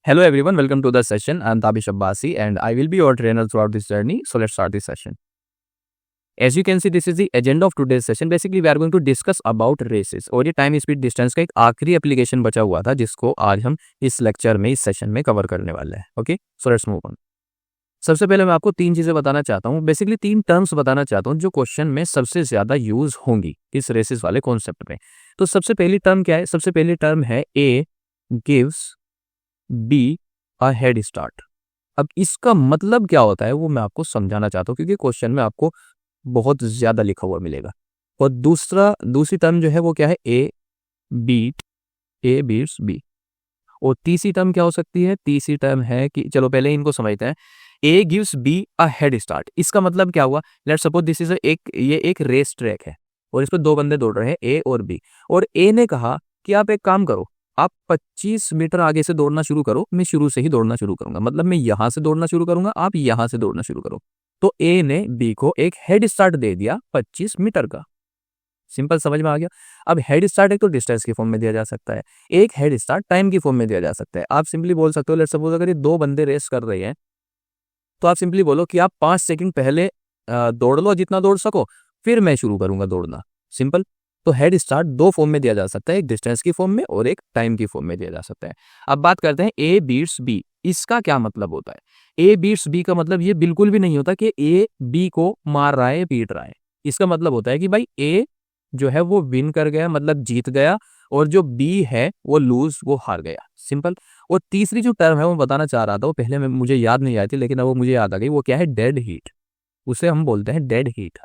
Hello everyone, welcome to the session. I'm Tabish Abbasi and I will be your trainer throughout this journey. So let's start this session. As you can see, this is the agenda of today's session. Basically, we are going to discuss about races. और ये time speed distance का एक आखिरी application बचा हुआ था जिसको आज हम इस लेक्चर में, इस सेशन में कवर करने वाले हैं. Okay, so let's move on. सबसे पहले मैं आपको तीन चीजें बताना चाहता हूँ. बेसिकली तीन टर्म्स बताना चाहता हूँ जो क्वेश्चन में सबसे ज्यादा यूज होंगी इस रेसेस वाले कॉन्सेप्ट में. तो सबसे पहली टर्म क्या है? सबसे पहली टर्म है A gives be a head start. अब इसका मतलब क्या होता है वो मैं आपको समझाना चाहता हूँ क्योंकि क्वेश्चन में आपको बहुत ज्यादा लिखा हुआ मिलेगा. और दूसरी टर्म जो है वो क्या है? A beats B. और तीसरी टर्म क्या हो सकती है? तीसरी टर्म है कि चलो पहले इनको समझते हैं. A gives be a head start. इसका मतलब क्या हुआ? लेट्स सपोज दिस इज ये एक रेस ट्रैक है और इस पर दो बंदे दौड़ रहे हैं, ए और बी. और ए ने कहा कि आप एक काम करो, आप 25 मीटर आगे से दौड़ना शुरू करो, मैं शुरू से ही दौड़ना शुरू करूंगा. मतलब मैं यहां से दौड़ना शुरू करूंगा, आप यहां से दौड़ना शुरू करो. तो ए ने बी को एक हेड स्टार्ट दे दिया 25 मीटर का. सिंपल, समझ में आ गया? अब हेड स्टार्ट एक तो डिस्टेंस की फॉर्म में दिया जा सकता है, एक हेड स्टार्ट टाइम की फॉर्म में दिया जा सकता है. आप सिंपली बोल सकते हो, लेट्स सपोज अगर ये दो बंदे रेस कर रहे हैं तो आप सिंपली बोलो कि आप 5 सेकंड पहले दौड़ लो, जितना दौड़ सको, फिर मैं शुरू करूंगा दौड़ना. सिंपल. तो हेड स्टार्ट दो फॉर्म में दिया जा सकता है, एक डिस्टेंस की फॉर्म में और एक टाइम की फॉर्म में दिया जा सकता है. अब बात करते हैं ए बीट्स बी. इसका क्या मतलब होता है? ए बीट्स बी का मतलब ये बिल्कुल भी नहीं होता कि ए बी को मार रहा है, पीट रहा है. इसका मतलब होता है कि भाई ए जो है वो विन कर गया, मतलब जीत गया, और जो बी है वो लूज, वो हार गया. सिंपल. और तीसरी जो टर्म है वो बताना चाह रहा था, वो पहले मुझे याद नहीं आई थी लेकिन अब वो मुझे याद आ गई. वो क्या है? Dead heat. उसे हम बोलते हैं डेड हीट.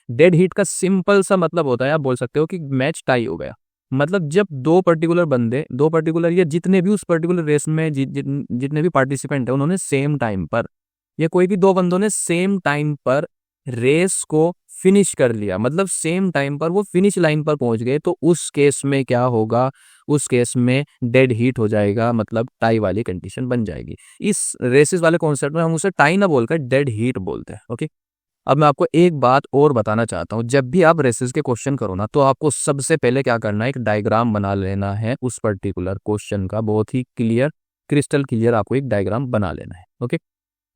डेड हीट का सिंपल सा मतलब होता है, आप बोल सकते हो कि मैच टाई हो गया. मतलब जब दो पर्टिकुलर या जितने भी उस पर्टिकुलर रेस में जितने भी पार्टिसिपेंट है उन्होंने सेम टाइम पर, या कोई भी दो बंदों ने सेम टाइम पर रेस को फिनिश कर लिया, मतलब सेम टाइम पर वो फिनिश लाइन पर पहुंच गए, तो उस केस में क्या होगा? उस केस में डेड हीट हो जाएगा, मतलब टाई वाली कंडीशन बन जाएगी. इस रेसेस वाले कॉन्सेप्ट में हम उसे टाई ना बोलकर डेड हीट बोलते हैं. ओके. अब मैं आपको एक बात और बताना चाहता हूँ. जब भी आप रेसेस के क्वेश्चन करो ना, तो आपको सबसे पहले क्या करना है? एक डायग्राम बना लेना है उस पर्टिकुलर क्वेश्चन का. बहुत ही क्लियर, क्रिस्टल क्लियर आपको एक डायग्राम बना लेना है. ओके.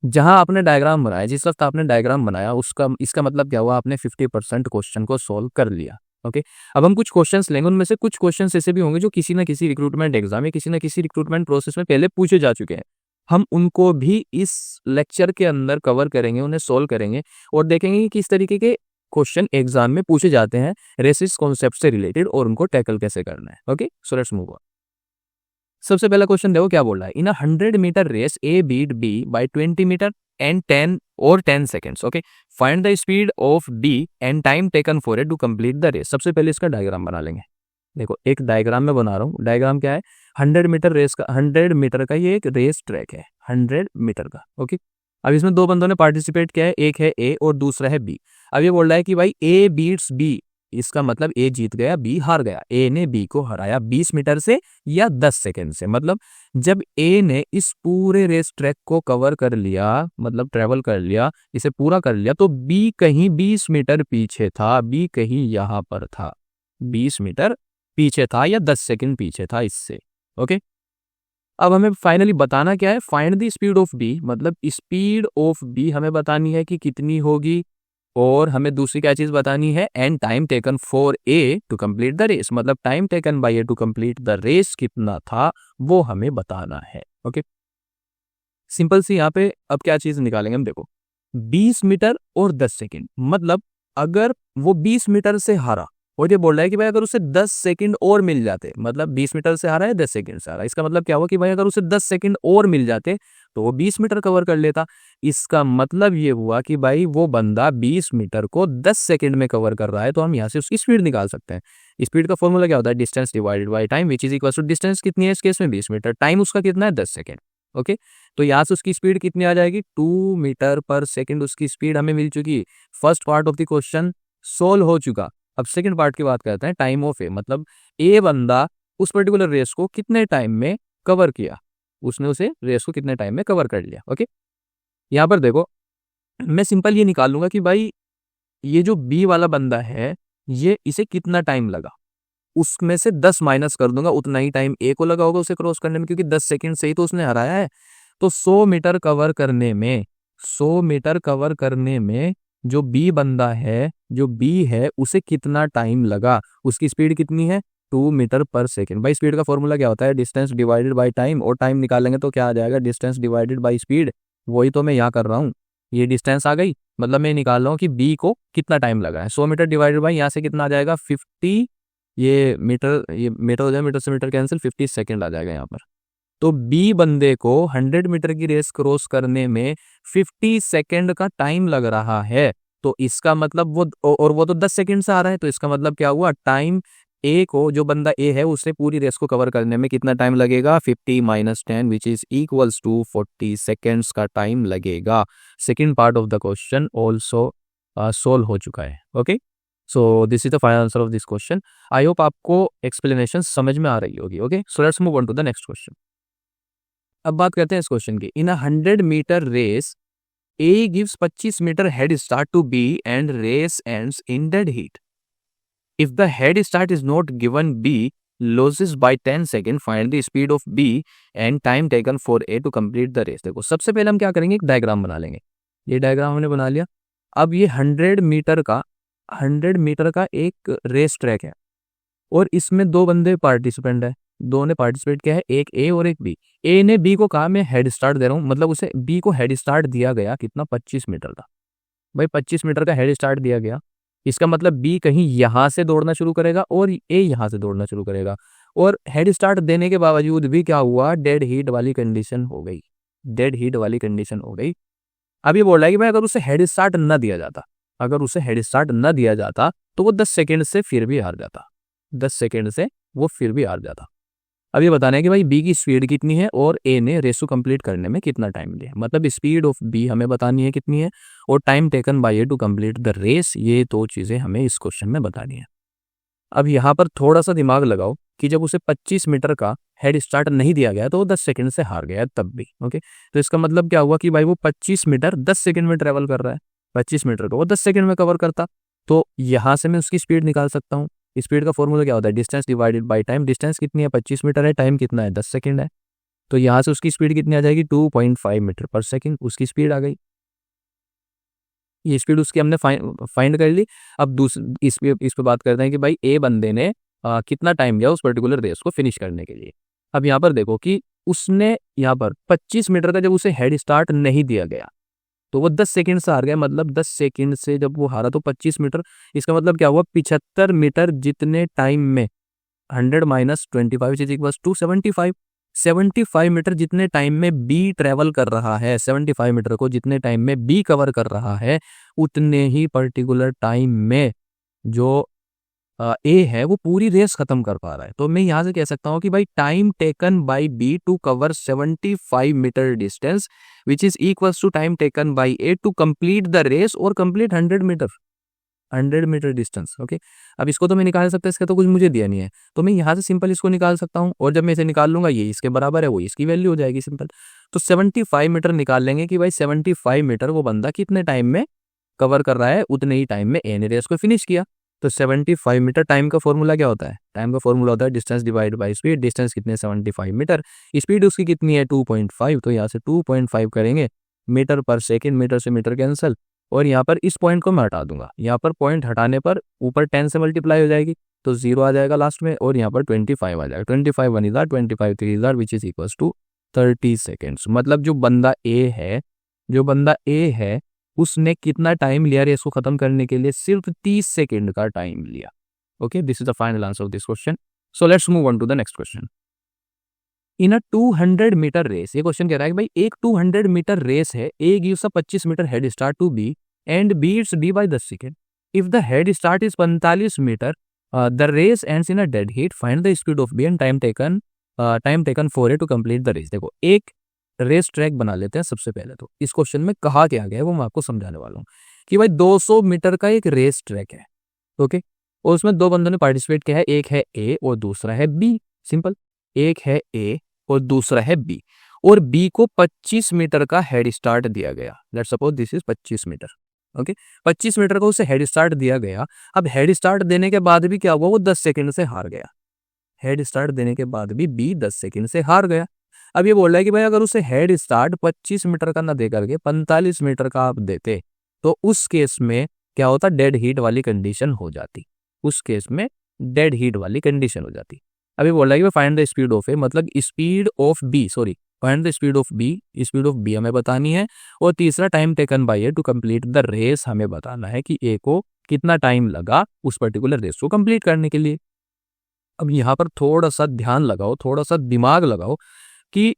जहां आपने डायग्राम बनाया, जिस वक्त आपने डायग्राम बनाया, उसका इसका मतलब क्या हुआ? आपने 50% क्वेश्चन को सोल्व कर लिया. ओके. अब हम कुछ क्वेश्चंस लेंगे, उनमें से कुछ क्वेश्चंस ऐसे भी होंगे जो किसी ना किसी रिक्रूटमेंट एग्जाम या किसी ना किसी रिक्रूटमेंट प्रोसेस में पहले पूछे जा चुके हैं. हम उनको भी इस लेक्चर के अंदर कवर करेंगे, उन्हें सोल्व करेंगे और देखेंगे कि किस तरीके के क्वेश्चन एग्जाम में पूछे जाते हैं रेसिस कॉन्सेप्ट से रिलेटेड और उनको टैकल कैसे करना है. Okay, so let's move on. सबसे पहला क्वेश्चन देखो क्या बोल रहा है. In 100 metre race A beat B by 20 metre and 10 seconds. Okay. Find the speed of B and time taken for it to complete the race. सबसे पहले इसका डायग्राम बना लेंगे. देखो, एक डायग्राम में बना रहा हूँ. डायग्राम क्या है? 100 मीटर रेस का, 100 मीटर का ये एक रेस ट्रैक है, 100 मीटर का. ओके. अब इसमें दो बंदों ने पार्टिसिपेट किया है, एक है ए और दूसरा है बी. अब ये बोल रहा है कि भाई ए बीट्स बी. इसका मतलब ए जीत गया, बी हार गया. ए ने बी को हराया 20 मीटर से या 10 सेकेंड से. मतलब जब ए ने इस पूरे रेस ट्रैक को कवर कर लिया, मतलब ट्रेवल कर लिया, इसे पूरा कर लिया, तो बी कहीं 20 मीटर पीछे था. बी कहीं यहां पर था, 20 मीटर पीछे था या 10 सेकंड पीछे था इससे. ओके. अब हमें फाइनली बताना क्या है? Find the speed of B. मतलब स्पीड ऑफ बी हमें बतानी है कि कितनी होगी, और हमें दूसरी क्या चीज बतानी है? And time taken for A to complete the race. मतलब time taken by A to complete the race कितना था वो हमें बताना है. ओके. सिंपल सी यहाँ पे अब क्या चीज निकालेंगे हम. देखो, 20 मीटर और 10 सेकंड. मतलब अगर वो 20 मीटर से हारा और ये बोल रहा है कि भाई अगर उसे 10 सेकंड और मिल जाते, मतलब 20 मीटर से हारा है, 10 सेकंड से हारा, इसका मतलब क्या हुआ कि भाई अगर उसे 10 सेकंड और मिल जाते तो वो 20 मीटर कवर कर लेता. इसका मतलब ये हुआ कि भाई वो बंदा 20 मीटर को 10 सेकंड में कवर कर रहा है, तो हम यहाँ से उसकी स्पीड निकाल सकते हैं. स्पीड का फॉर्मूला क्या होता है? Distance divided by time, which is equal to distance कितनी है इस केस में? 20 मीटर. टाइम उसका कितना है? 10 सेकंड. ओके. तो यहाँ से उसकी स्पीड कितनी आ जाएगी? 2 मीटर पर सेकंड उसकी स्पीड हमें मिल चुकी. First part of the question solve हो चुका. अब सेकंड पार्ट की बात करते हैं. टाइम ऑफ ए, मतलब ए बंदा उस पर्टिकुलर रेस को कितने टाइम में कवर किया, उसने उसे रेस को कितने टाइम में कवर कर लिया. ओके. यहाँ पर देखो, मैं सिंपल ये निकाल लूंगा कि भाई ये जो बी वाला बंदा है, ये इसे कितना टाइम लगा. उसमें से 10 माइनस कर दूंगा, उतना ही टाइम ए को लगा होगा उसे क्रॉस करने में, क्योंकि 10 सेकंड से ही तो उसने हराया है। तो 100 मीटर कवर करने में, 100 मीटर कवर करने में जो बी बंदा है, जो बी है, उसे कितना टाइम लगा, उसकी स्पीड कितनी है, 2 मीटर पर सेकेंड। भाई स्पीड का फॉर्मूला क्या होता है, डिस्टेंस डिवाइडेड बाई टाइम, और टाइम निकालेंगे तो क्या आ जाएगा, डिस्टेंस डिवाइडेड बाई स्पीड। वही तो मैं यहाँ कर रहा हूँ, ये डिस्टेंस आ गई, मतलब मैं निकाल रहा हूँ कि बी को कितना टाइम लगा है। 100 मीटर डिवाइडेड बाई यहाँ से कितना आ जाएगा 50, ये मीटर हो जाए, मीटर से मीटर कैंसिल, 50 सेकेंड आ जाएगा यहाँ पर। तो बी बंदे को 100 मीटर की रेस क्रॉस करने में 50 सेकेंड का टाइम लग रहा है। तो इसका मतलब वो तो 10 सेकेंड से आ रहा है, तो इसका मतलब क्या हुआ, टाइम ए को, जो बंदा ए है, उसे पूरी रेस को कवर करने में कितना टाइम लगेगा, 50 minus 10 which is equals to 40 seconds का टाइम लगेगा। Second part of the question also solve हो चुका है। Okay, so this is the final answer of this question. I hope आपको एक्सप्लेनेशन समझ में आ रही होगी। Okay, so let's move on to the next question. अब बात करते हैं इस क्वेश्चन की। In 100 metre race A gives 25 metre head start to B and race ends in dead heat. If the head start is not given, B loses by 10 second, find the speed of B and time taken for A to complete the race. देखो सबसे पहले हम क्या करेंगे, एक diagram बना लेंगे। ये डायग्राम हमने बना लिया। अब ये 100 मीटर का एक रेस ट्रैक है, और इसमें दो बंदे पार्टिसिपेंट है। दो ने पार्टिसिपेट किया है, एक ए और एक बी। ए ने बी को कहा मैं हेड स्टार्ट दे रहा हूं, मतलब उसे बी को हेड स्टार्ट दिया गया कितना, 25 मीटर का। भाई 25 मीटर का हेड स्टार्ट दिया गया, इसका मतलब बी कहीं यहां से दौड़ना शुरू करेगा और ए यहां से दौड़ना शुरू करेगा। और हेड स्टार्ट देने के बावजूद भी क्या हुआ, डेड हीट वाली कंडीशन हो गई, डेड हीट वाली कंडीशन हो गई। अब ये बोल रहा है कि भाई अगर उसे हेड स्टार्ट न दिया जाता, अगर उसे हेड स्टार्ट न दिया जाता तो वो 10 सेकेंड से फिर भी हार जाता, 10 सेकेंड से वो फिर भी हार जाता। अब ये बताना है कि भाई बी की स्पीड कितनी है और ए ने रेस को कंप्लीट करने में कितना टाइम लिया, मतलब स्पीड ऑफ बी हमें बतानी है कितनी है, और time taken by A to complete the race, ये दो चीजें हमें इस क्वेश्चन में बतानी है। अब यहाँ पर थोड़ा सा दिमाग लगाओ कि जब उसे 25 मीटर का हेड स्टार्ट नहीं दिया गया तो वो 10 सेकंड से हार गया तब भी। ओके, तो इसका मतलब क्या हुआ कि भाई वो 25 मीटर 10 सेकंड में ट्रेवल कर रहा है, 25 मीटर को वो 10 सेकंड में कवर करता, तो यहाँ से मैं उसकी स्पीड निकाल सकता हूँ। स्पीड का फॉर्मूला क्या होता है, distance divided by time. Distance कितनी है, 25 मीटर है, टाइम कितना है, 10 सेकंड है। तो यहाँ से उसकी स्पीड कितनी आ जाएगी, 2.5 मीटर पर सेकंड, उसकी स्पीड आ गई। ये स्पीड उसकी हमने फाइंड कर ली। अब इस पे बात करते हैं कि भाई ए बंदे ने कितना टाइम लिया उस पर्टिकुलर रेस को फिनिश करने के लिए। अब यहाँ पर देखो कि उसने यहाँ पर 25 मीटर का जब उसे हेड स्टार्ट नहीं दिया गया तो वो 10 सेकंड से हार गया, मतलब 10 सेकंड से जब वो हारा तो 25 मीटर, इसका मतलब क्या हुआ, 75 मीटर जितने टाइम में 100 minus 25 is equals to 75, 75 metre जितने टाइम में बी ट्रेवल कर रहा है, 75 मीटर को जितने टाइम में बी कवर कर रहा है, उतने ही पर्टिकुलर टाइम में जो ए है वो पूरी रेस खत्म कर पा रहा है। तो मैं यहां से कह सकता हूं कि भाई time taken by B to cover 75 metre distance which is equals to time taken by A to complete the race और कंप्लीट 100 मीटर डिस्टेंस। ओके, अब इसको तो मैं निकाल सकता, इसका तो कुछ मुझे दिया नहीं है, तो मैं यहाँ से सिंपल इसको निकाल सकता हूँ, और जब मैं इसे निकाल लूंगा ये इसके बराबर है, वो इसकी वैल्यू हो जाएगी सिंपल। तो 75 मीटर निकाल लेंगे कि भाई 75 मीटर वो बंदा कितने टाइम में कवर कर रहा है, उतने ही टाइम में ए ने रेस को फिनिश किया। तो 75 मीटर, टाइम का फॉर्मूला क्या होता है, टाइम का फॉर्मूला होता है distance divide by speed. Distance कितने 75 मीटर, स्पीड उसकी कितनी है 2.5, तो यहाँ से 2.5 करेंगे मीटर पर सेकेंड, मीटर से मीटर कैंसिल, और यहाँ पर इस पॉइंट को मैं हटा दूंगा, यहाँ पर पॉइंट हटाने पर ऊपर 10 से मल्टीप्लाई हो जाएगी तो 0 आ जाएगा लास्ट में, और यहाँ पर 25 आ जाएगा। 25 1 is 25 3 is which is equals to 30 seconds. मतलब जो बंदा ए है उसने कितना टाइम लिया रेस को खत्म करने के लिए, सिर्फ 30 सेकेंड का टाइम लिया। Okay, this is the final answer of this question. So let's move on to the next question. In a 200 metre race, ये क्वेश्चन कह रहा है कि भाई एक 200 मीटर रेस है, A gives a 25 metre head start to B and beats B by 10 second. If the head start is 45 metre, the race ends in a dead heat, find the speed of B and time taken for A to complete the race. देखो एक race track बना लेते हैं सबसे पहले। तो इस question में कहा क्या गया है वो मैं आपको समझाने वाला हूँ कि भाई 200 मीटर का एक रेस ट्रैक है। ओके, और उसमें दो बंदों ने पार्टिसिपेट किया है, एक है ए और दूसरा है बी। सिंपल, एक है ए और दूसरा है बी, और बी को 25 मीटर का हेड स्टार्ट दिया गया। Let's suppose this is 25 metre. Okay, 25 metre का उसे हेड स्टार्ट दिया गया। अब हेड स्टार्ट देने के बाद भी क्या हुआ, वो 10 सेकंड से हार गया। हेड स्टार्ट देने के बाद भी बी 10 सेकंड से हार गया। अब ये बोल रहा है कि भाई अगर उसे हेड स्टार्ट 25 मीटर का ना दे करके 45 मीटर का आप देते तो उस केस में क्या होता, डेड हीट वाली कंडीशन हो जाती। उस केस में डेड हीट वाली कंडीशन हो जाती। अभी बोल रहा है कि find the speed of A, मतलब speed of B, sorry find the speed of B, speed of B हमें बतानी है। और तीसरा time taken by A to complete the race, हमें बताना है कि ए को कितना टाइम लगा उस पर्टिकुलर रेस को कंप्लीट करने के लिए। अब यहाँ पर थोड़ा सा ध्यान लगाओ, थोड़ा सा दिमाग लगाओ कि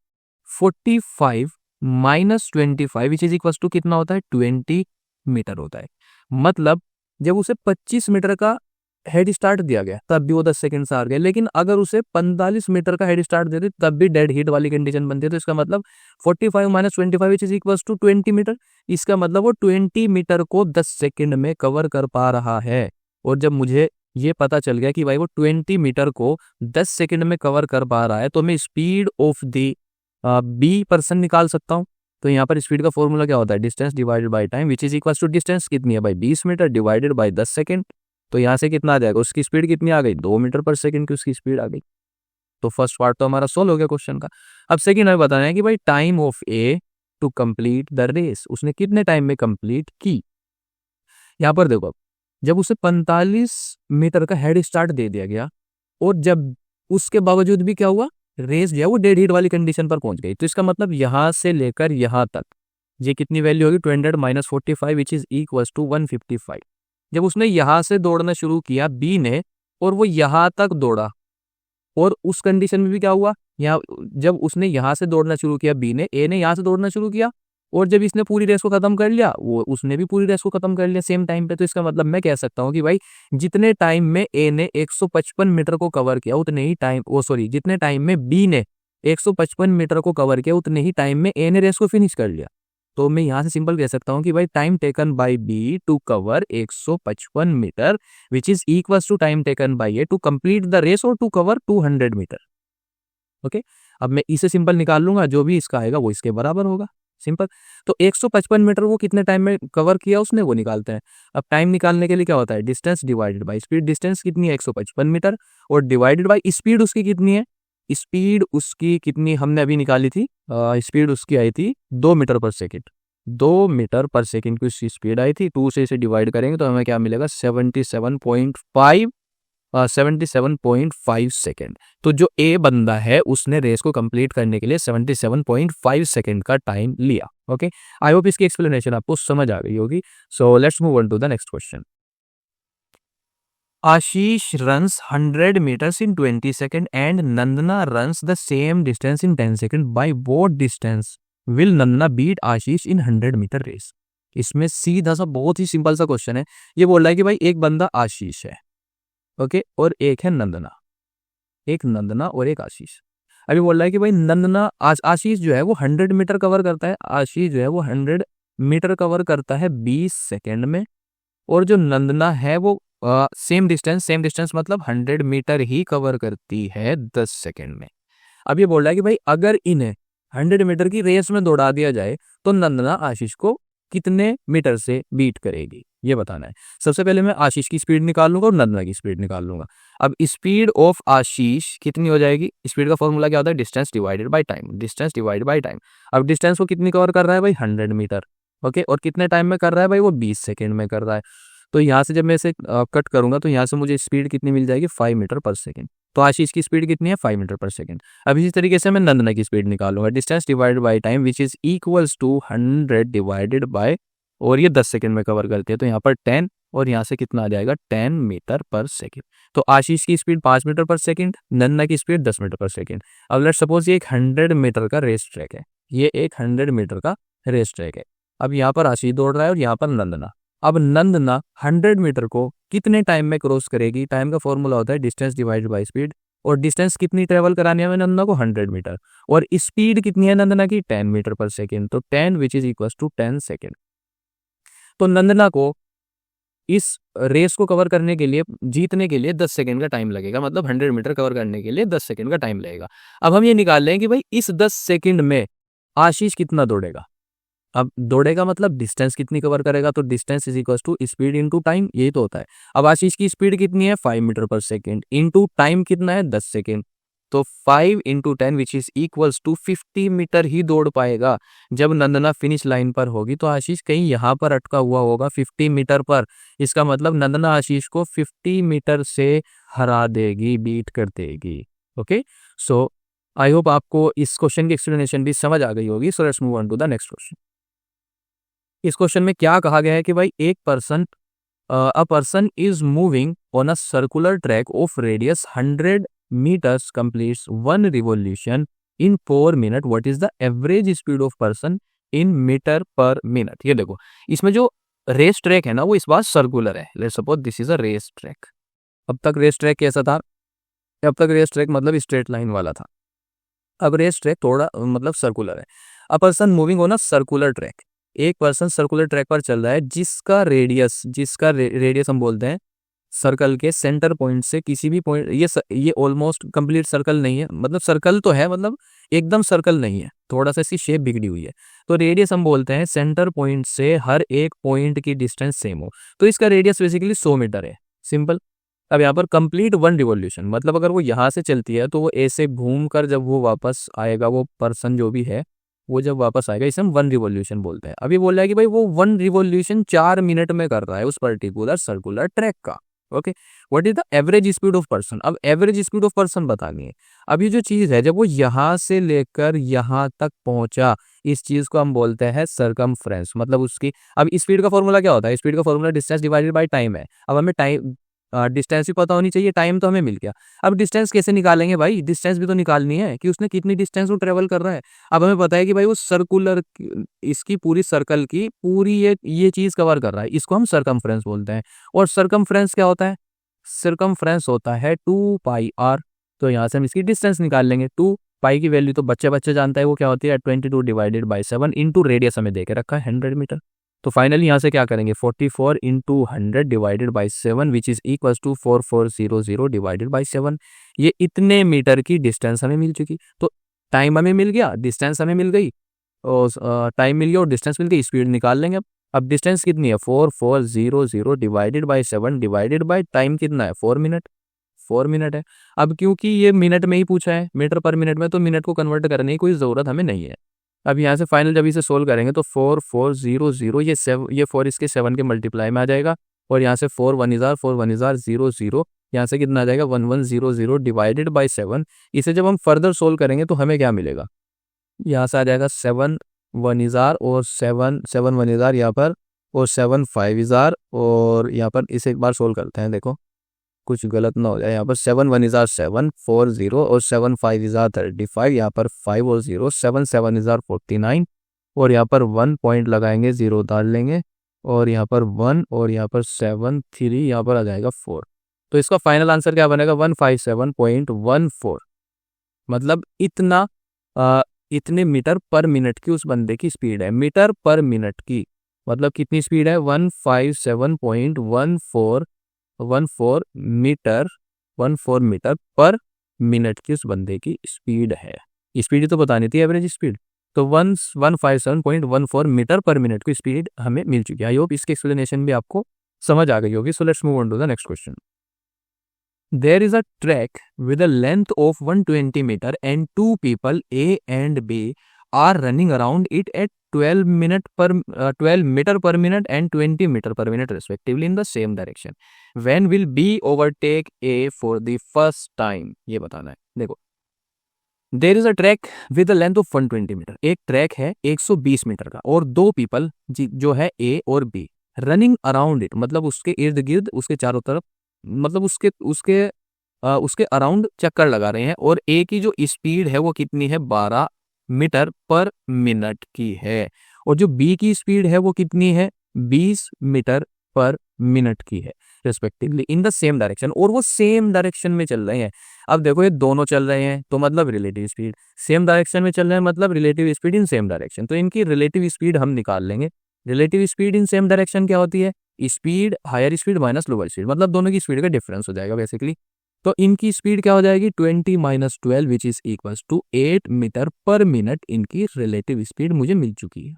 45 minus 25 which is equal to कितना होता है, 20 मीटर होता है। मतलब जब उसे 25 मीटर का हेड स्टार्ट दिया गया तब भी वो 10 सेकंड से हार गया, लेकिन अगर उसे 45 मीटर का हेड स्टार्ट देते तब भी डेड हीट वाली कंडीशन बनती है। तो इसका मतलब 45 minus 25 which is equal to 20 metre. इसका मतलब वो 20 मीटर को 10 सेकंड में कवर कर पा रहा है। और जब मुझे ये पता चल गया कि भाई वो 20 मीटर को 10 सेकंड में कवर कर पा रहा है, तो मैं speed of the B person निकाल सकता हूँ। तो यहाँ पर स्पीड का फॉर्मूला क्या होता है, distance divided by time which is equal to distance कितनी है भाई 20 मीटर डिवाइडेड बाय 10 सेकंड। तो यहाँ से कितना आ जाएगा, उसकी स्पीड कितनी आ गई, 2 मीटर पर सेकंड की उसकी स्पीड आ गई। तो फर्स्ट पार्ट तो हमारा सोल्व हो गया क्वेश्चन का। अब सेकंड हमें बताना है कि भाई time of A to complete the race, उसने कितने टाइम में कंप्लीट की। यहाँ पर देखो, जब उसे 45 मीटर का हेड स्टार्ट दे दिया गया और जब उसके बावजूद भी क्या हुआ, रेस जो है वो डेड हीट वाली कंडीशन पर पहुंच गई। तो इसका मतलब यहां से लेकर यहां तक ये कितनी वैल्यू होगी, 200 minus 45 which is equal to 155। जब उसने यहां से दौड़ना शुरू किया बी ने और वो यहां तक दौड़ा, और उस कंडीशन में भी क्या हुआ, यहाँ जब उसने यहां से दौड़ना शुरू किया बी ने, ए ने यहां से दौड़ना शुरू किया, और जब इसने पूरी रेस को खत्म कर लिया वो उसने भी पूरी रेस को खत्म कर लिया सेम टाइम पे। तो इसका मतलब मैं कह सकता हूँ कि भाई जितने टाइम में ए ने 155 मीटर को कवर किया उतने ही टाइम, ओ सॉरी जितने टाइम में बी ने 155 मीटर को कवर किया उतने ही टाइम में ए ने रेस को फिनिश कर लिया। तो मैं यहाँ से सिंपल कह सकता हूँ कि भाई time taken by B to cover 155 metre which is equal to time taken by A to complete the race और टू कवर 200 मीटर। ओके, अब मैं इसे सिंपल निकाल लूंगा, जो भी इसका आएगा वो इसके बराबर होगा, सिंपल। तो 155 मीटर वो कितने टाइम में कवर किया उसने वो निकालते हैं। अब टाइम निकालने के लिए क्या होता है, distance divided by speed. Distance कितनी है 155 मीटर और डिवाइडेड बाय स्पीड उसकी कितनी है, स्पीड उसकी कितनी हमने अभी निकाली थी, स्पीड उसकी आई थी 2 metre per second. 2 metre per second की उसकी स्पीड आई थी, 2 से इसे डिवाइड करेंगे तो हमें क्या मिलेगा 77.5 सेकेंड। तो जो ए बंदा है उसने रेस को कंप्लीट करने के लिए 77.5 सेकेंड का टाइम लिया। ओके, आई होप इसकी एक्सप्लेनेशन आपको समझ आ गई होगी। So let's move on to the next question. Ashish runs 100 meters in 20 seconds and Nandana runs the same distance in 10 seconds. By what distance will Nandana beat Ashish in 100 meter race? इसमें सीधा सा बहुत ही simple सा question है। ये बोल रहा है कि भाई एक बंदा आशीष है, ओके, और एक है नंदना, एक नंदना और एक आशीष। अभी बोल रहा है कि भाई नंदना आशीष जो है वो 100 मीटर कवर करता है, आशीष जो है वो 100 मीटर कवर करता है 20 सेकेंड में, और जो नंदना है वो सेम डिस्टेंस मतलब 100 मीटर ही कवर करती है 10 सेकेंड में। अब ये बोल रहा है कि भाई अगर इन्हें 100 मीटर की रेस में दौड़ा दिया जाए तो नंदना आशीष को कितने मीटर से बीट करेगी, ये बताना है। सबसे पहले मैं आशीष की स्पीड निकाल लूंगा और नंदना की स्पीड निकाल लूंगा। अब स्पीड ऑफ आशीष कितनी हो जाएगी, स्पीड का फॉर्मूला क्या होता है, distance divided by time, distance divided by time. अब डिस्टेंस को कितनी कवर कर रहा है भाई 100 मीटर, ओके, और कितने टाइम में कर रहा है भाई वो 20 सेकेंड में कर रहा है। तो यहाँ से जब मैं इसे कट करूंगा तो यहाँ से मुझे स्पीड कितनी मिल जाएगी 5 मीटर पर सेकेंड। तो आशीष की स्पीड कितनी है 5 मीटर पर सेकेंड। अब इसी तरीके से मैं नंदना की स्पीड निकालूंगा, distance divided by time which is equals to 100 divided by, और ये 10 सेकेंड में कवर करते हैं तो यहाँ पर 10 और यहाँ से कितना आ जाएगा 10 मीटर पर सेकेंड। तो आशीष की स्पीड 5 मीटर पर सेकेंड, नंदना की स्पीड 10 मीटर पर सेकेंड। अब लेट्स सपोज ये एक 100 मीटर का रेस ट्रैक है, ये एक 100 मीटर का रेस ट्रैक है। अब यहाँ पर आशीष दौड़ रहा है और यहाँ पर नंदना। अब नंदना 100 मीटर को कितने टाइम में क्रॉस करेगी, टाइम का फॉर्मूला होता है डिस्टेंस डिवाइडेड बाय स्पीड, और डिस्टेंस कितनी ट्रेवल करानी है नंदना को 100 मीटर, और स्पीड कितनी है नंदना की 10 मीटर पर सेकेंड। तो 10 which is equal to 10 second. तो नंदना को इस रेस को कवर करने के लिए, जीतने के लिए 10 सेकेंड का टाइम लगेगा, मतलब 100 मीटर कवर करने के लिए 10 सेकेंड का टाइम लगेगा। अब हम ये निकाल लें कि भाई इस 10 सेकेंड में आशीष कितना दौड़ेगा, अब दौड़ेगा मतलब डिस्टेंस कितनी कवर करेगा, तो distance is equal to speed into time, यही तो होता है। अब आशीष की स्पीड कितनी है 5 metre per second, into time कितना है 10 सेकेंड, तो 5 into 10 which is equals to 50 metre ही दौड़ पाएगा जब नंदना फिनिश लाइन पर होगी। तो आशीष कहीं यहाँ पर अटका हुआ होगा 50 मीटर पर, इसका मतलब नंदना आशीष को 50 मीटर से हरा देगी, बीट कर देगी। ओके, सो आई होप आपको इस क्वेश्चन की एक्सप्लेनेशन भी समझ आ गई होगी। So let's move on to the next question. इस क्वेश्चन में क्या कहा गया है कि भाई a person is moving on a circular track of radius 100 meters, completes one revolution in 4 minutes. What is the average speed of person in meter per minute? ये देखो, इसमें जो रेस ट्रैक है ना वो इस बार सर्कुलर है। Let's suppose this is a race track. अब तक रेस ट्रैक कैसा था? अब तक रेस ट्रैक मतलब स्ट्रेट लाइन वाला था। अब रेस ट्रैक थोड़ा मतलब सर्कुलर है। A person moving on a circular track, एक पर्सन सर्कुलर ट्रैक पर चल रहा है जिसका रेडियस हम बोलते हैं सर्कल के सेंटर पॉइंट से किसी भी पॉइंट, ये ऑलमोस्ट कंप्लीट सर्कल नहीं है, मतलब सर्कल तो है, मतलब एकदम सर्कल नहीं है, थोड़ा सा इसकी शेप बिगड़ी हुई है। तो रेडियस हम बोलते हैं सेंटर पॉइंट से हर एक पॉइंट की डिस्टेंस सेम हो, तो इसका रेडियस बेसिकली 100 मीटर है, सिंपल। अब यहाँ पर कंप्लीट वन रिवॉल्यूशन मतलब अगर वो यहाँ से चलती है तो वो ऐसे घूम कर जब वो वापस आएगा, वो पर्सन जो भी है वो जब वापस आएगा, इसे हम वन रिवॉल्यूशन बोलते हैं। अभी बोल रहा है कि भाई वो वन रिवॉल्यूशन 4 मिनट में कर रहा है उस पर्टिकुलर सर्कुलर ट्रैक का। Okay, what is the average speed of person? अब एवरेज स्पीड ऑफ पर्सन बतानी है। अब ये जो चीज है जब वो यहाँ से लेकर यहाँ तक पहुंचा, इस चीज को हम बोलते हैं सरकमफ्रेंस, मतलब उसकी। अब स्पीड का फॉर्मूला क्या होता है? स्पीड का formula distance divided by time है। अब हमें टाइम डिस्टेंस भी पता होनी चाहिए, टाइम तो हमें मिल गया। अब डिस्टेंस कैसे निकालेंगे भाई? डिस्टेंस भी तो निकालनी है कि उसने कितनी डिस्टेंस वो ट्रेवल कर रहा है। अब हमें पता है कि भाई वो सर्कुलर, इसकी पूरी सर्कल की पूरी ये चीज कवर कर रहा है, इसको हम सरकमफ्रेंस बोलते हैं। और सरकमफ्रेंस क्या होता है? सरकमफ्रेंस होता है 2πr। तो यहाँ से हम इसकी डिस्टेंस निकाल लेंगे। 2π की वैल्यू तो बच्चे बच्चे जानता है वो क्या होती है, 22 डिवाइडेड बाई 7 इंटू रेडियस हमें दे के रखा है 100 मीटर। तो फाइनली यहाँ से क्या करेंगे, 44 into 100 divided by 7 which is equal to 4400 divided by 7। ये इतने मीटर की डिस्टेंस हमें मिल चुकी। तो टाइम हमें मिल गया, डिस्टेंस हमें मिल गई, और टाइम मिल गया और डिस्टेंस मिल गई, स्पीड निकाल लेंगे। अब डिस्टेंस कितनी है 4400 divided by 7 divided by time कितना है 4 मिनट, 4 मिनट है। अब क्योंकि ये मिनट में ही पूछा है, मीटर पर मिनट में, तो मिनट को कन्वर्ट करने की कोई ज़रूरत हमें नहीं है। अब यहाँ से फाइनल जब इसे सोल्व करेंगे तो 4400 ये 4 इसके 7 के मल्टीप्लाई में आ जाएगा, और यहाँ से 4 1 4 0 यहाँ से कितना आ जाएगा 1100 डिवाइडेड बाई 7। इसे जब हम फर्दर सोल्व करेंगे तो हमें क्या मिलेगा, यहाँ से आ जाएगा 7 1 और 7 7 1 यहाँ पर, और 7 5 और यहाँ पर इसे एक बार सोल्व करते हैं, देखो कुछ गलत ना हो जाए। यहाँ पर 7 1 7 4 0 और 7 5 35, यहाँ पर 5 और 0 7 7 49, और यहाँ पर 1 पॉइंट लगाएंगे, 0 डाल लेंगे, और यहाँ पर 1 और यहाँ पर 7 3, यहाँ पर आ जाएगा 4। तो इसका फाइनल आंसर क्या बनेगा 157.14। मतलब इतने मीटर पर मिनट की उस बंदे की स्पीड है, मीटर पर मिनट की, मतलब कितनी स्पीड है 157.14 मीटर पर मिनट की उस बंदे की स्पीड है। स्पीड तो बतानी थी, एवरेज स्पीड। तो 157.14 मीटर पर मिनट की स्पीड हमें मिल चुकी है। आई होप इसकी एक्सप्लेनेशन भी आपको समझ आ गई होगी। So let's move on to the next question. There is a track with a length of 120 meter and two people A and B are running around it at 12 meter per minute and 20 meter per minute respectively in the same direction. When will B overtake A for the first time? ये बताना है। देखो, there is a track with length of 120 metre, एक track है 120 metre का, और दो people जो है ए और बी रनिंग अराउंड इट, मतलब उसके इर्द गिर्द, उसके चारों तरफ, मतलब उसके अराउंड चक्कर लगा रहे हैं। और ए की जो स्पीड है वो कितनी है 12 मीटर पर मिनट की है, और जो बी की स्पीड है वो कितनी है 20 मीटर पर मिनट की है respectively in the same direction, और वो सेम डायरेक्शन में चल रहे हैं। अब देखो ये दोनों चल रहे हैं तो मतलब रिलेटिव स्पीड, सेम डायरेक्शन में चल रहे हैं मतलब relative speed in same direction. तो इनकी रिलेटिव स्पीड हम निकाल लेंगे। Relative speed in same direction क्या होती है, speed higher speed minus lower speed, मतलब दोनों की स्पीड का डिफरेंस हो जाएगा बेसिकली। तो इनकी स्पीड क्या हो जाएगी 20 - 12 which is equal to 8 metre per minute. इनकी रिलेटिव स्पीड मुझे मिल चुकी है।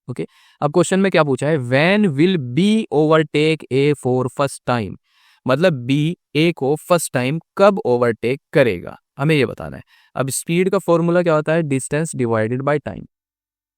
ओके। अब क्वेश्चन में क्या पूछा है, when will be overtake A for first time, मतलब बी ए को फर्स्ट टाइम कब ओवरटेक करेगा, हमें ये बताना है। अब स्पीड का फॉर्मूला क्या होता है, डिस्टेंस डिवाइडेड बाय टाइम।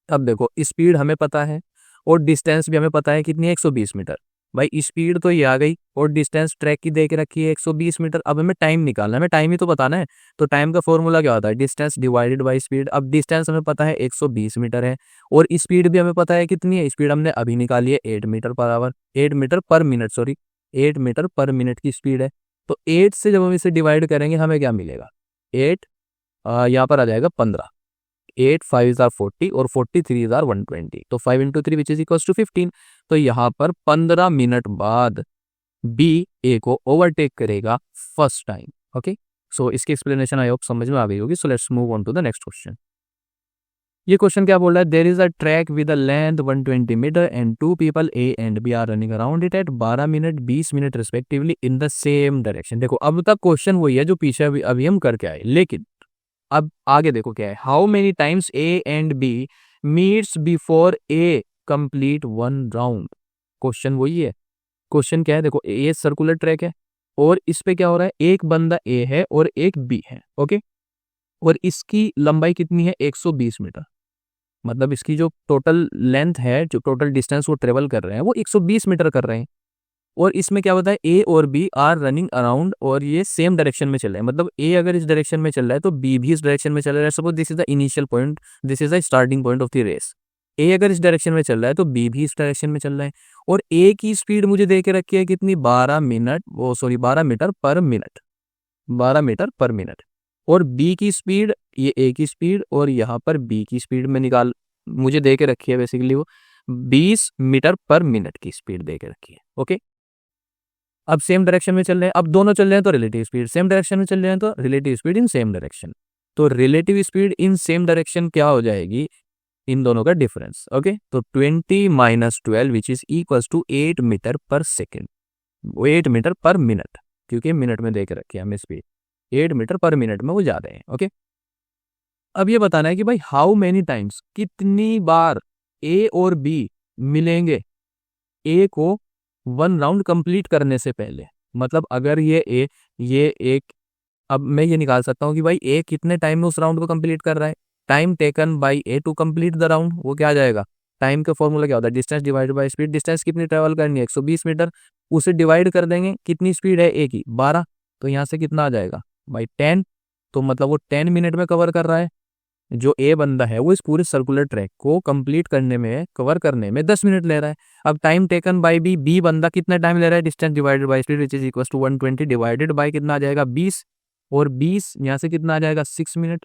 अब देखो स्पीड हमें पता है और डिस्टेंस भी हमें पता है कितनी है, 120 मीटर। भाई स्पीड तो ये आ गई और डिस्टेंस ट्रैक की दे के रखी है 120 मीटर। अब हमें टाइम निकालना है, हमें टाइम ही तो बताना है। तो टाइम का फॉर्मूला क्या होता है, डिस्टेंस डिवाइडेड बाय स्पीड। अब डिस्टेंस हमें पता है 120 मीटर है और स्पीड भी हमें पता है कितनी है, स्पीड हमने अभी निकाली है 8 metre per hour, 8 metre per minute, sorry 8 metre per minute की स्पीड है। तो 8 से जब हम इसे डिवाइड करेंगे हमें क्या मिलेगा, 8 यहाँ पर आ जाएगा 15, 8 5 जार 40 और 43 जार 120, तो 5 into 3 which is equal to 15। तो यहाँ पर 15 मिनट बाद बी ए को ओवरटेक करेगा फर्स्ट टाइम। ओके, सो इसकी एक्सप्लेनेशन आई होप समझ में आ गई होगी। So let's move on to the next question. ये क्वेश्चन क्या बोल रहा है, there is a track with a length 120 metre and two people A and B are running around it at 12 minute 20 minute respectively in the same direction. देखो अब तक question वही है जो पीछे अभी हम करके आए, लेकिन अब आगे देखो क्या है, how many times A and B meets before A complete one round. Question वही है, क्वेश्चन क्या है, देखो ये सर्कुलर ट्रैक है और इस पे क्या हो रहा है, एक बंदा ए है और एक बी है। ओके, और इसकी लंबाई कितनी है, 120 मीटर। मतलब इसकी जो टोटल लेंथ है, जो टोटल डिस्टेंस वो ट्रेवल कर रहे हैं वो 120 मीटर कर रहे हैं। और इसमें क्या होता है, ए और बी आर रनिंग अराउंड और ये सेम डायरेक्शन में चल रहे हैं। मतलब ए अगर इस डायरेक्शन में चल रहा है तो बी भी इस डायरेक्शन में चल रहा है। Suppose this is the initial point, this is the starting point of the race. A अगर इस डायरेक्शन में चल रहा है तो बी भी इस डायरेक्शन में चल रहा है। और ए की स्पीड मुझे दे के रखी है कितनी, 12 मिनट, वो sorry 12 metre per minute, 12 metre per minute. और बी की स्पीड, ये ए की स्पीड और यहाँ पर बी की स्पीड में निकाल, मुझे दे के रखी है बेसिकली वो 20 मीटर पर मिनट की स्पीड दे के रखी है। ओके, अब सेम डायरेक्शन में चल रहे हैं, अब दोनों चल रहे हैं तो रिलेटिव स्पीड, सेम डायरेक्शन में चल रहे हैं तो relative speed in same direction. तो relative speed in same direction क्या हो जाएगी, इन दोनों का डिफरेंस। ओके, तो 20 minus 12 which is equal to 8 metre per second, 8 metre per minute, क्योंकि मिनट में देख रखी है हमें स्पीड, 8 मीटर पर मिनट में वो जा रहे हैं। ओके, अब ये बताना है कि भाई हाउ मेनी टाइम्स, कितनी बार ए और बी मिलेंगे ए को वन राउंड कंप्लीट करने से पहले। मतलब अगर ये एक, अब मैं ये निकाल सकता हूँ कि भाई ए कितने टाइम में उस राउंड को कंप्लीट कर रहा है, time taken by A to complete the round, वो क्या आ जाएगा, टाइम का फॉर्मूला क्या होता है, distance divided by speed. Distance कितनी ट्रेवल करनी है, 120 मीटर, उसे डिवाइड कर देंगे, कितनी स्पीड है ए की, 12, तो यहाँ से कितना आ जाएगा भाई 10। तो मतलब वो 10 मिनट में कवर कर रहा है। जो ए बंदा है वो इस पूरे सर्कुलर ट्रैक को कंप्लीट करने में, कवर करने में 10 मिनट ले रहा है। अब टाइम टेकन बाय बी बंदा कितना टाइम ले रहा है, distance divided by speed which is equal to 120 divided by कितना आ जाएगा 20, और 20 यहाँ से कितना आ जाएगा 6 मिनट।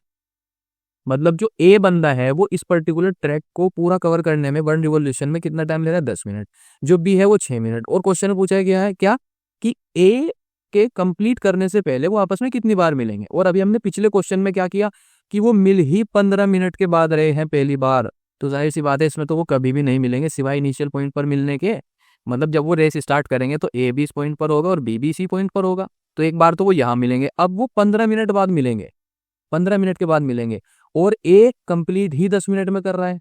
मतलब जो ए बंदा है वो इस पर्टिकुलर ट्रैक को पूरा कवर करने में वन रिवोल्यूशन में कितना टाइम ले रहा है, 10 मिनट। जो बी है वो 6 मिनट। और क्वेश्चन में पूछा गया है क्या, कि ए के कंप्लीट करने से पहले वो आपस में कितनी बार मिलेंगे। और अभी हमने पिछले क्वेश्चन में क्या किया कि वो मिल ही 15 मिनट के बाद रहे हैं पहली बार, तो जाहिर सी बात है इसमें तो वो कभी भी नहीं मिलेंगे सिवाय इनिशियल पॉइंट पर मिलने के। मतलब जब वो रेस स्टार्ट करेंगे तो ए भी इस पॉइंट पर होगा और बी भी इसी पॉइंट पर होगा, तो एक बार तो वो यहाँ मिलेंगे। अब वो 15 मिनट बाद मिलेंगे, 15 मिनट के बाद मिलेंगे, और ए कंप्लीट ही 10 मिनट में कर रहा है,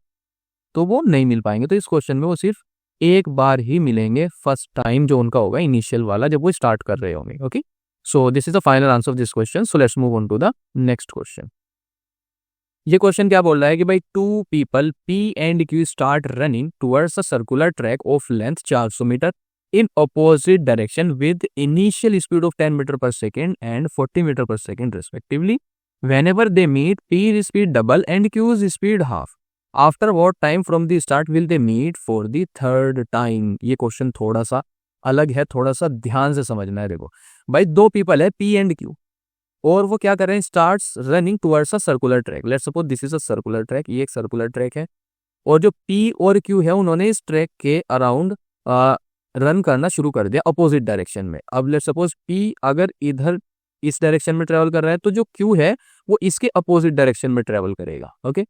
तो वो नहीं मिल पाएंगे। तो इस क्वेश्चन में वो सिर्फ एक बार ही मिलेंगे, फर्स्ट टाइम जो उनका होगा इनिशियल वाला, जब वो स्टार्ट कर रहे होंगे। Okay, so this is the final answer of this question. So let's move on to the next question. ये क्वेश्चन क्या बोल रहा है कि भाई two people P and Q start running towards a circular track of length 400 metre in opposite direction with initial speed of 10 meter per second and 40 meter per second respectively. Whenever they meet, P's speed double and Q's speed half. After what time from the start will they meet for the third time? ये question थोड़ा सा अलग है, थोड़ा सा ध्यान से समझना है। देखो भाई दो पीपल है P एंड Q, और वो क्या कर रहे हैं, starts running towards a circular track. Let's suppose this is a circular track, ये एक सर्कुलर ट्रैक है, और जो P और Q है उन्होंने इस ट्रैक के अराउंड रन करना शुरू कर दिया अपोजिट डायरेक्शन में। अब लेट्स सपोज P अगर इधर इस डायरेक्शन में ट्रेवल कर रहा है तो जो Q है वो इसके अपोजिट डायरेक्शन में ट्रेवल करेगा। ओके,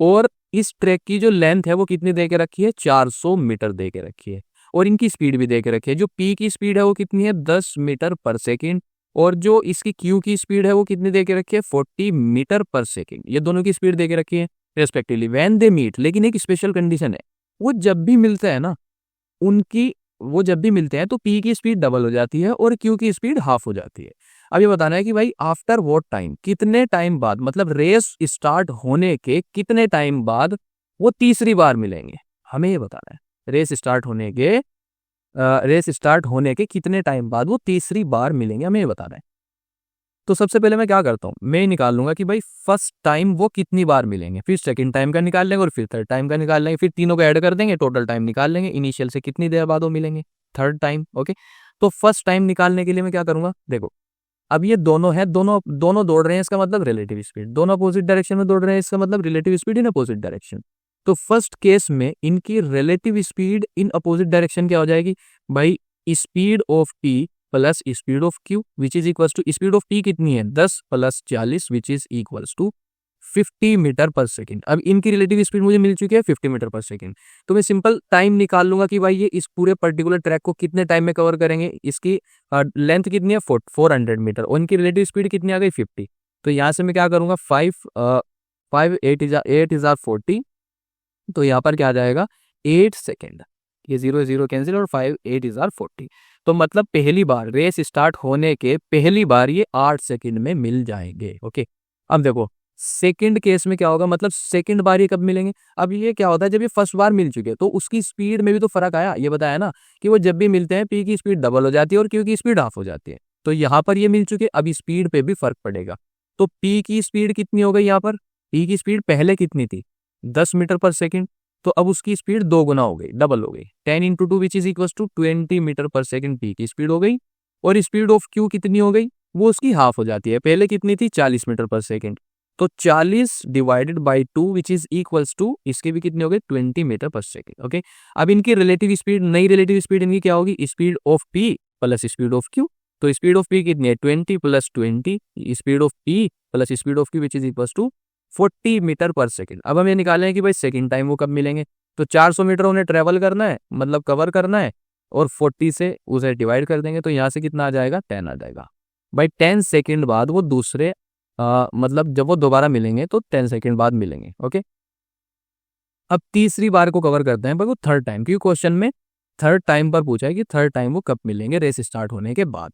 और इस ट्रैक की जो लेंथ है वो कितनी दे के रखी है, 400 मीटर दे के रखी है, और इनकी स्पीड भी दे के रखी है। जो P की स्पीड है वो कितनी है, 10 मीटर पर सेकेंड, और जो इसकी Q की स्पीड है वो कितनी दे के रखी है, 40 मीटर पर सेकेंड। ये दोनों की स्पीड दे के रखी है रेस्पेक्टिवली। व्हेन दे मीट, लेकिन एक स्पेशल कंडीशन है, वो जब भी मिलते हैं ना, उनकी वो जब भी मिलते हैं तो पी की स्पीड डबल हो जाती है और क्यू की स्पीड हाफ हो जाती है। अब ये बताना है कि भाई आफ्टर व्हाट टाइम, कितने टाइम बाद, मतलब रेस स्टार्ट होने के कितने टाइम बाद वो तीसरी बार मिलेंगे, हमें ये बताना है। रेस स्टार्ट होने के कितने टाइम बाद वो तीसरी बार मिलेंगे, हमें ये बताना है। तो सबसे पहले मैं क्या करता हूँ, मैं निकाल लूंगा कि भाई फर्स्ट टाइम वो कितनी बार मिलेंगे, फिर सेकंड टाइम का निकाल लेंगे और फिर थर्ड टाइम का निकाल लेंगे, फिर तीनों को ऐड कर देंगे, टोटल टाइम निकाल लेंगे इनिशियल से कितनी देर बाद वो मिलेंगे, थर्ड टाइम। ओके, तो फर्स्ट टाइम निकालने के लिए मैं क्या करूंगा, देखो अब ये दोनों है, दोनों दोनों दौड़ रहे हैं, इसका मतलब रिलेटिव स्पीड, दोनों अपोजिट डायरेक्शन में दौड़ रहे हैं, इसका मतलब relative speed in opposite direction. तो फर्स्ट केस में इनकी relative speed in opposite direction क्या हो जाएगी भाई, speed of T plus speed of Q which is equal to, speed of T कितनी है 10 plus 40 which is equal to 50 metre per second. अब इनकी रिलेटिव स्पीड मुझे मिल चुकी है 50 मीटर पर सेकेंड, तो मैं सिंपल टाइम निकाल लूंगा कि भाई ये इस पूरे पर्टिकुलर ट्रैक को कितने टाइम में कवर करेंगे। इसकी लेंथ कितनी है 400 मीटर और इनकी रिलेटिव स्पीड कितनी आ गई 50। तो यहाँ से मैं क्या करूंगा 5 8 इज 40, तो यहाँ पर क्या आ जाएगा 8 सेकेंड, ये 0 0 कैंसिल और 5 8 इज 40। तो मतलब पहली बार रेस स्टार्ट होने के पहली बार ये 8 सेकंड में मिल जाएंगे। ओके, अब देखो सेकंड केस में क्या होगा, मतलब सेकंड बार ये कब मिलेंगे। अब ये क्या होता है, जब ये फर्स्ट बार मिल चुके तो उसकी स्पीड में भी तो फर्क आया, ये बताया ना कि वो जब भी मिलते हैं पी की स्पीड डबल हो जाती है और क्यू की स्पीड हाफ हो जाती है। तो यहाँ पर ये मिल चुके, अब स्पीड पे भी फर्क पड़ेगा। तो पी की स्पीड कितनी हो गई, यहाँ पर पी की स्पीड पहले कितनी थी 10 मीटर पर सेकेंड, तो अब उसकी स्पीड 2 गुना हो गई, डबल हो गई, 10 into 2 which is equal to 20 metre per second P की स्पीड हो गई। और स्पीड ऑफ क्यू कितनी हो गई, वो उसकी हाफ हो जाती है, पहले कितनी थी 40 मीटर पर सेकेंड, तो 40 divided by 2 which is equals to, इसकी भी कितनी हो गई 20 मीटर पर सेकेंड। ओके, अब इनकी रिलेटिव स्पीड, नई रिलेटिव स्पीड इनकी क्या होगी, speed of P plus speed of Q. तो स्पीड ऑफ पी कितनी है 20 plus 20, speed of P plus speed of Q which is equals to 40 metre per second. अब हमें निकालना है कि भाई सेकेंड टाइम वो कब मिलेंगे। तो 400 मीटर उन्हें ट्रेवल करना है, मतलब कवर करना है, और 40 से उसे डिवाइड कर देंगे, तो यहाँ से कितना आ जाएगा 10 आ जाएगा। भाई 10 सेकेंड बाद वो दूसरे मतलब जब वो दोबारा मिलेंगे तो 10 सेकेंड बाद मिलेंगे। ओके, अब तीसरी बार को कवर करते हैं भाई वो थर्ड टाइम, क्योंकि क्वेश्चन में थर्ड टाइम पर पूछा है कि थर्ड टाइम वो कब मिलेंगे रेस स्टार्ट होने के बाद।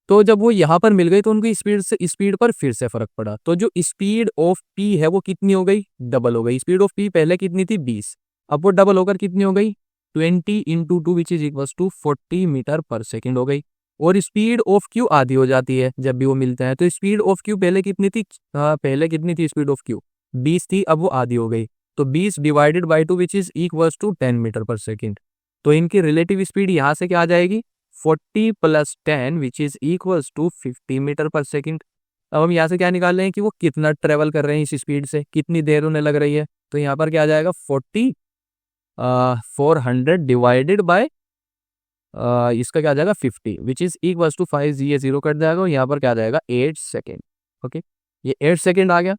तो जब वो यहाँ पर मिल गई तो उनकी स्पीड पर फिर से फर्क पड़ा, तो जो स्पीड ऑफ पी है वो कितनी हो गई, डबल हो गई। स्पीड ऑफ पी पहले कितनी थी 20, अब वो डबल होकर कितनी हो गई 20 into 2 which is equal to 40 metre per second हो गई। और स्पीड ऑफ क्यू आधी हो जाती है जब भी वो मिलते हैं, तो स्पीड ऑफ क्यू पहले कितनी थी, पहले कितनी थी स्पीड ऑफ क्यू 20 थी, अब वो आधी हो गई, तो 20 divided by 2 which is equal to 10 metre per second. तो इनकी रिलेटिव स्पीड यहाँ से क्या आ जाएगी 40 plus 10 which is equals to 50 metre per second. अब हम यहाँ से क्या निकाल रहे हैं कि वो कितना ट्रेवल कर रहे हैं इस स्पीड से, कितनी देर उन्हें लग रही है। तो यहाँ पर क्या आ जाएगा 400 डिवाइडेड बाय इसका क्या आ जाएगा 50 विच इज इक्वल्स टू 5, ये 0 कट जाएगा और यहाँ पर क्या आ जाएगा 8 सेकेंड। ओके, ये 8 सेकेंड आ गया।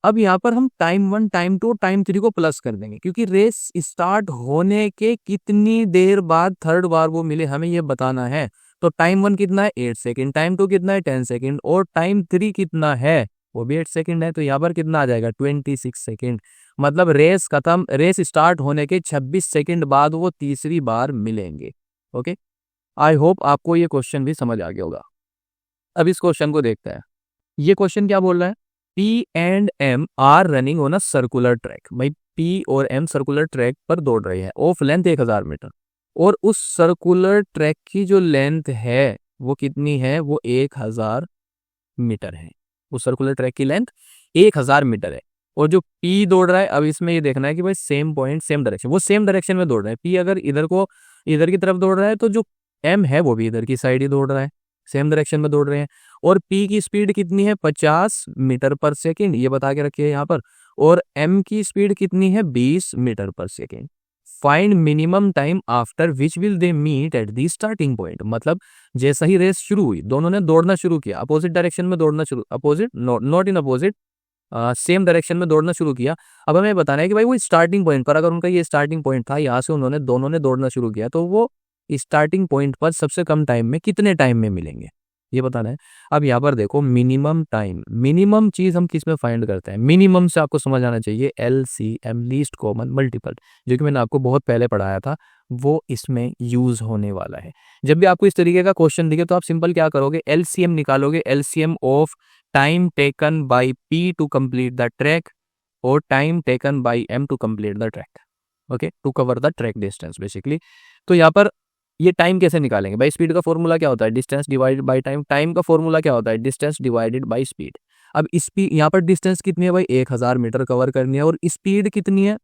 अब यहाँ पर हम टाइम 1, टाइम 2, टाइम 3 को प्लस कर देंगे, क्योंकि रेस स्टार्ट होने के कितनी देर बाद थर्ड बार वो मिले हमें ये बताना है। तो टाइम 1 कितना है 8 सेकेंड, टाइम 2 कितना है 10 सेकेंड और टाइम 3 कितना है वो भी 8 सेकेंड है। तो यहाँ पर कितना आ जाएगा 26 सेकेंड, मतलब रेस स्टार्ट होने के 26 सेकेंड बाद वो तीसरी बार मिलेंगे। ओके, आई होप आपको ये क्वेश्चन भी समझ आ गया होगा। अब इस क्वेश्चन को देखते हैं। ये क्वेश्चन क्या बोल रहा है, P and M are running on a circular track. भाई P और M सर्कुलर ट्रैक पर दौड़ रहे हैं, ऑफ लेंथ 1000 मीटर, और उस सर्कुलर ट्रैक की जो लेंथ है वो कितनी है, वो 1000 मीटर है। उस सर्कुलर ट्रैक की लेंथ 1000 मीटर है, और जो P दौड़ रहा है, अब इसमें ये देखना है कि भाई सेम पॉइंट सेम डायरेक्शन, वो सेम डायरेक्शन में दौड़ रहा है। P अगर इधर की तरफ दौड़ रहा है तो जो M है वो भी इधर की साइड ही दौड़ रहा है, सेम डायरेक्शन में दौड़ रहे हैं। और P की स्पीड कितनी है 50 मीटर पर सेकेंड, ये बता के रखिए यहाँ पर, और M की स्पीड कितनी है 20 metre per second. Find minimum time after which will they meet at the starting point. मतलब जैसा ही रेस शुरू हुई दोनों ने दौड़ना शुरू किया, अपोजिट डायरेक्शन में दौड़ना शुरू, opposite not in opposite, same direction में दौड़ना शुरू किया। अब हमें बताना है कि भाई वो स्टार्टिंग पॉइंट पर, अगर उनका ये स्टार्टिंग पॉइंट था, यहाँ से दोनों ने दौड़ना शुरू किया, तो वो स्टार्टिंग पॉइंट पर सबसे कम टाइम में कितने टाइम में मिलेंगे, ये बताना है। अब यहाँ पर देखो मिनिमम टाइम, मिनिमम चीज़ हम किस में फाइंड करते हैं, मिनिमम से आपको समझ आना चाहिए LCM लीस्ट कॉमन मल्टीपल, जो कि मैंने आपको बहुत पहले पढ़ाया था, वो इसमें यूज होने वाला है। जब भी आपको इस तरीके का क्वेश्चन दिखे तो आप सिंपल क्या करोगे, LCM निकालोगे, LCM of time taken by P to complete the track और time taken by M to complete the track, okay, to cover the track distance basically. तो यहाँ पर ये टाइम कैसे निकालेंगे भाई, स्पीड का फॉर्मूला क्या होता है, distance divided by time, time का फॉर्मूला क्या होता है, डिस्टेंस डिवाइडेड बाय स्पीड। अब स्पीड यहाँ पर डिस्टेंस कितनी है भाई, 1000 मीटर कवर करनी है, और स्पीड कितनी है,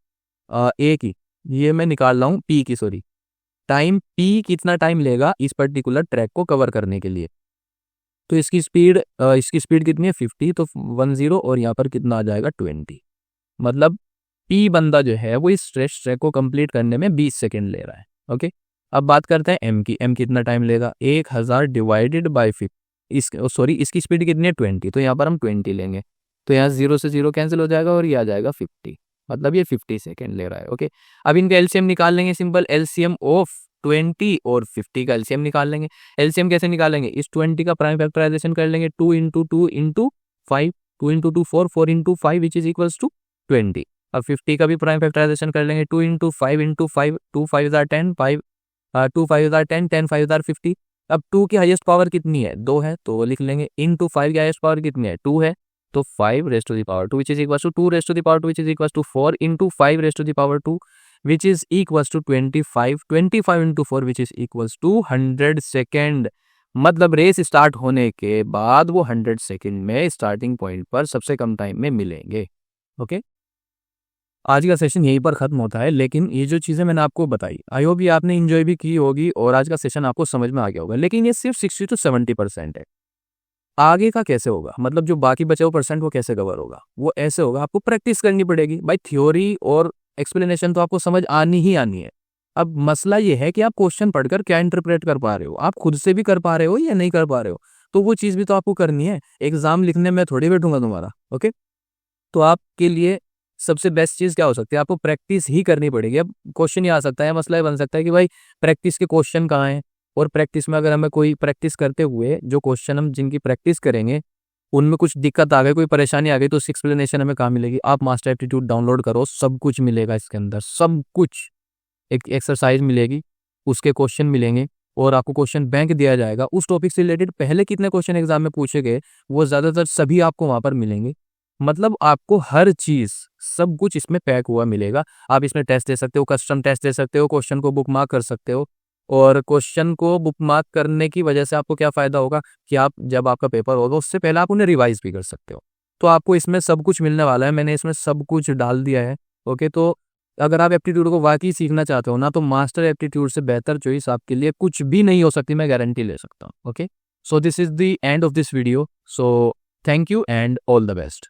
ए की, ये मैं निकाल रहा हूँ P की, सॉरी, टाइम P कितना टाइम लेगा इस पर्टिकुलर ट्रैक को कवर करने के लिए। तो इसकी स्पीड कितनी है 50, तो 10 और यहाँ पर कितना आ जाएगा 20, मतलब P बंदा जो है वो इस ट्रैक को कंप्लीट करने में 20 सेकेंड ले रहा है, ओके। अब बात करते हैं M की, M कितना टाइम लेगा, 1000 डिवाइडेड बाई 50, इसकी स्पीड कितनी है 20, तो यहाँ पर हम 20 लेंगे, तो यहाँ 0 से 0 कैंसिल हो जाएगा और ये आ जाएगा 50, मतलब ये 50 सेकेंड ले रहा है, ओके। अब इनका LCM निकाल लेंगे, सिंपल LCM ऑफ 20 और 50 का LCM निकाल लेंगे। LCM कैसे निकालेंगे, इस 20 का प्राइम फैक्टराइजेशन कर लेंगे, 2 into 2 into 5, 2 into 2 4, 4 into 5 which is equals to 20। अब 50 का भी प्राइम फैक्टराइजेशन कर लेंगे, 2 इंटू 5 इंटू 5, 2 5 10, 2 5 10, 10 5 50। अब 2 की हाईएस्ट पावर कितनी है, 2 है, तो लिख लेंगे, इंटू 5 की हाईएस्ट पावर कितनी है, 2 है, तो 5 raised to the power 2 which is equal to 2 raised to the power 2 which is equal to 4 into 5 raised to the power 2 which is equal to 25, 25 into 4 which is equal to 100 second. मतलब race start होने के बाद वो 100 second में starting point पर सबसे कम time में मिलेंगे, ओके। आज का सेशन यहीं पर खत्म होता है, लेकिन ये जो चीज़ें मैंने आपको बताई, आई होप ये आपने एंजॉय भी की होगी और आज का सेशन आपको समझ में आ गया होगा, लेकिन ये सिर्फ 60 to 70% है। आगे का कैसे होगा, मतलब जो बाकी बचे हुए परसेंट वो कैसे कवर होगा, वो ऐसे होगा, आपको प्रैक्टिस करनी पड़ेगी भाई। थ्योरी और एक्सप्लेनेशन तो आपको समझ आनी ही आनी है। अब मसला ये है कि आप क्वेश्चन पढ़कर क्या इंटरप्रेट कर पा रहे हो, आप खुद से भी कर पा रहे हो या नहीं कर पा रहे हो, तो वो चीज़ भी तो आपको करनी है। एग्जाम लिखने में थोड़ी बैठूंगा तुम्हारा, ओके। तो आपके लिए सबसे बेस्ट चीज़ क्या हो सकती है, आपको प्रैक्टिस ही करनी पड़ेगी। अब क्वेश्चन ये आ सकता है, मसला ये बन सकता है कि भाई प्रैक्टिस के क्वेश्चन कहाँ हैं, और प्रैक्टिस में अगर हमें कोई प्रैक्टिस करते हुए जो क्वेश्चन हम जिनकी प्रैक्टिस करेंगे उनमें कुछ दिक्कत आ गई, कोई परेशानी आ गई, तो उसकी एक्सप्लेनेशन हमें कहाँ मिलेगी। आप मास्टर एप्टीट्यूड डाउनलोड करो, सब कुछ मिलेगा इसके अंदर, सब कुछ। एक एक्सरसाइज मिलेगी, उसके क्वेश्चन मिलेंगे, और आपको क्वेश्चन बैंक दिया जाएगा उस टॉपिक से रिलेटेड। पहले कितने क्वेश्चन एग्जाम में पूछे गए वो ज़्यादातर सभी आपको वहाँ पर मिलेंगे। मतलब आपको हर चीज़, सब कुछ इसमें पैक हुआ मिलेगा। आप इसमें टेस्ट दे सकते हो, कस्टम टेस्ट दे सकते हो, क्वेश्चन को बुक मार्क कर सकते हो। और क्वेश्चन को बुक मार्क करने की वजह से आपको क्या फ़ायदा होगा कि आप जब आपका पेपर होगा उससे पहले आप उन्हें रिवाइज भी कर सकते हो। तो आपको इसमें सब कुछ मिलने वाला है, मैंने इसमें सब कुछ डाल दिया है, ओके। तो अगर आप एप्टीट्यूड को वाकई सीखना चाहते हो ना, तो मास्टर एप्टीट्यूड से बेहतर चॉइस आपके लिए कुछ भी नहीं हो सकती, मैं गारंटी ले सकता हूँ, okay. So this is the end of this video, so thank you and all the best.